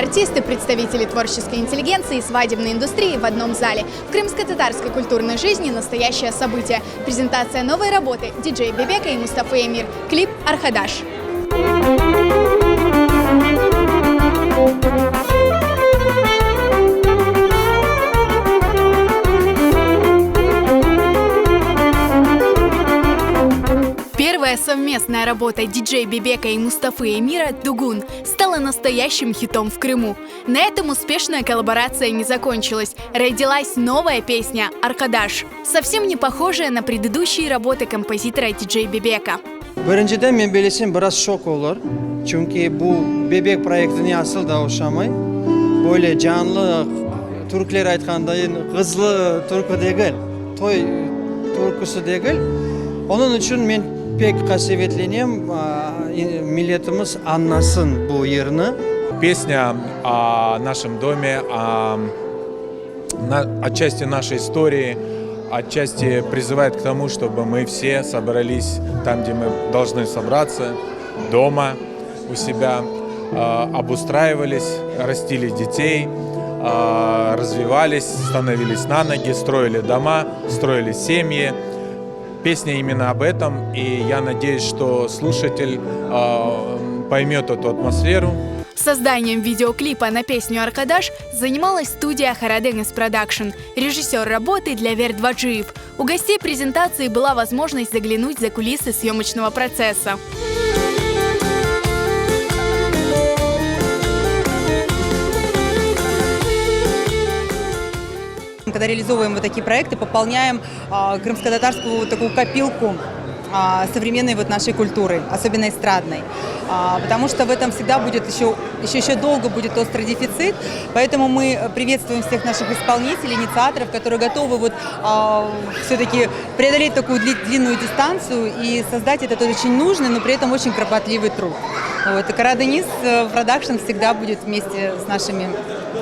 артисты, представители творческой интеллигенции и свадебной индустрии в одном зале. В крымско-татарской культурной жизни настоящее событие. Презентация новой работы диджей Бебека и Мустафы Эмир. Клип «Аркадаш». Первая совместная работа диджей Бебека и Мустафы Эмира «Дугун» стала настоящим хитом в Крыму. На этом успешная коллаборация не закончилась. Родилась новая песня «Аркадаш», совсем не похожая на предыдущие работы композитора диджей Бебека. Біріншіден мен белесем біраз шок olur. Çünkü bu Bebek проектіне asıl da oşamay. Böyle canlı Türkler aytқандай kızlı türkü değil, toy türküsü değil. Onun için men pek қасиетленем, milletimiz anlasın bu yerini. Песня о нашем доме, отчасти нашей истории, отчасти призывает к тому, чтобы мы все собрались там, где мы должны собраться, дома, у себя, обустраивались, растили детей, развивались, становились на ноги, строили дома, строили семьи. Песня именно об этом, и я надеюсь, что слушатель поймет эту атмосферу. Созданием видеоклипа на песню «Аркадаш» занималась студия Хараденес Продакшн, режиссер работы для Вердваджиев. У гостей презентации была возможность заглянуть за кулисы съемочного процесса. Когда реализовываем вот такие проекты, пополняем крымско-татарскую вот такую копилку современной вот нашей культуры, особенно эстрадной. Потому что в этом всегда будет еще долго будет острый дефицит. Поэтому мы приветствуем всех наших исполнителей, инициаторов, которые готовы вот все-таки преодолеть такую длинную дистанцию и создать этот очень нужный, но при этом очень кропотливый труд. Вот. И Хараденес Продакшн всегда будет вместе с нашими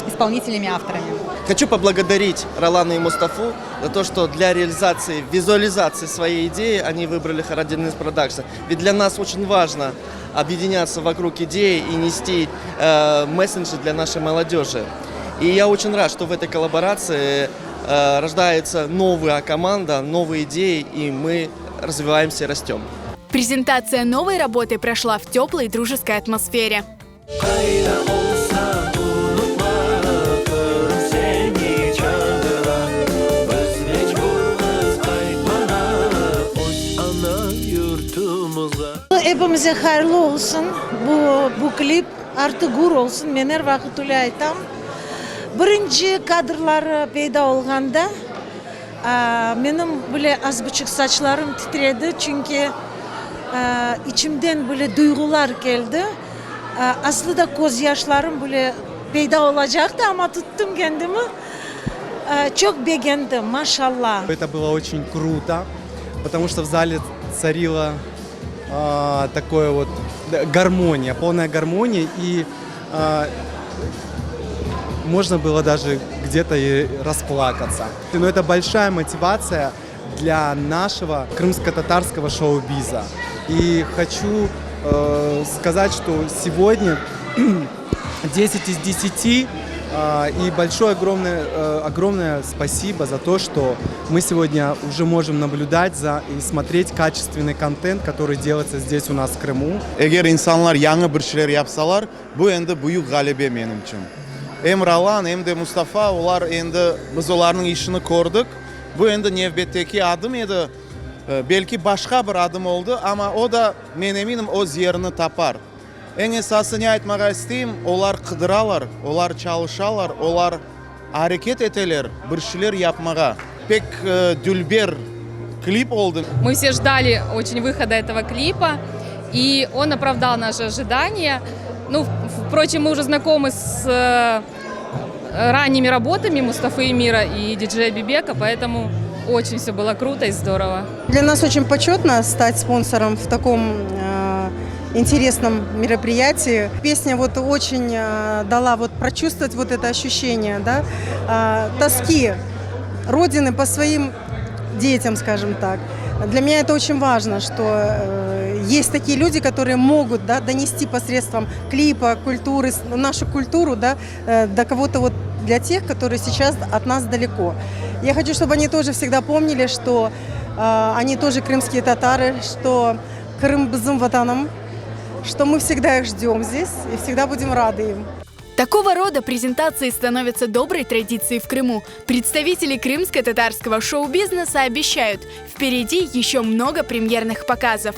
исполнителями, авторами. Хочу поблагодарить Ролана и Мустафу за то, что для реализации, визуализации своей идеи они выбрали Хараденес Продакшн. Ведь для нас очень важно объединяться вокруг идеи и нести месседжи для нашей молодежи. И я очень рад, что в этой коллаборации рождается новая команда, новые идеи, и мы развиваемся и растем. Презентация новой работы прошла в теплой дружеской атмосфере. Hepimize hayırlı olsun. Bu klip artık gurur olsun. Ben her vakit öyle aytam. Birinci kadrlar peyda olganda benim böyle az buçuk saçlarım titredi. Çünkü içimden böyle duygular geldi. Aslında gözyaşlarım böyle peyda olacaktı ama tuttum kendimi. Çok beğendim, maşallah. Это было очень круто, потому что в зале царила такое вот гармония, полная гармония, и можно было даже где-то и расплакаться. Но это большая мотивация для нашего крымско-татарского шоу-биза. И хочу сказать, что сегодня 10 из 10. И большое огромное спасибо за то, что мы сегодня уже можем наблюдать за и смотреть качественный контент, который делается здесь у нас в Крыму. Егер insanlar яңы bir şeyler yapsalar, bu endi buyuk galibe benim için. Hem Rolan hem de Mustafa, ular endi biz onların işini koyduk. Bu endi nevbetteki adım edi. Belki başka bir adım oldu ama o da men eminim öz yerini tapar. En esası ne aytmağa isteyim, onlar kıdıralar, onlar çalışalar, onlar hareket eteler, bir şeyler yapmağa. Pek dülber клип oldu. Мы все ждали очень выхода этого клипа, и он оправдал наши ожидания. Ну, впрочем, мы уже знакомы с ранними работами Мустафы Эмира и диджея Бебека, поэтому очень все было круто и здорово. Для нас очень почетно стать спонсором в таком интересном мероприятии. Песня вот очень дала вот прочувствовать вот это ощущение, да, тоски родины по своим детям, скажем так. Для меня это очень важно, что есть такие люди, которые могут, да, донести посредством клипа, культуры, нашу культуру, да, до кого-то, вот для тех, которые сейчас от нас далеко. Я хочу, чтобы они тоже всегда помнили, что они тоже крымские татары, что Крым бзым ватаном, что мы всегда их ждем здесь и всегда будем рады им. Такого рода презентации становятся доброй традицией в Крыму. Представители крымско-татарского шоу-бизнеса обещают, впереди еще много премьерных показов.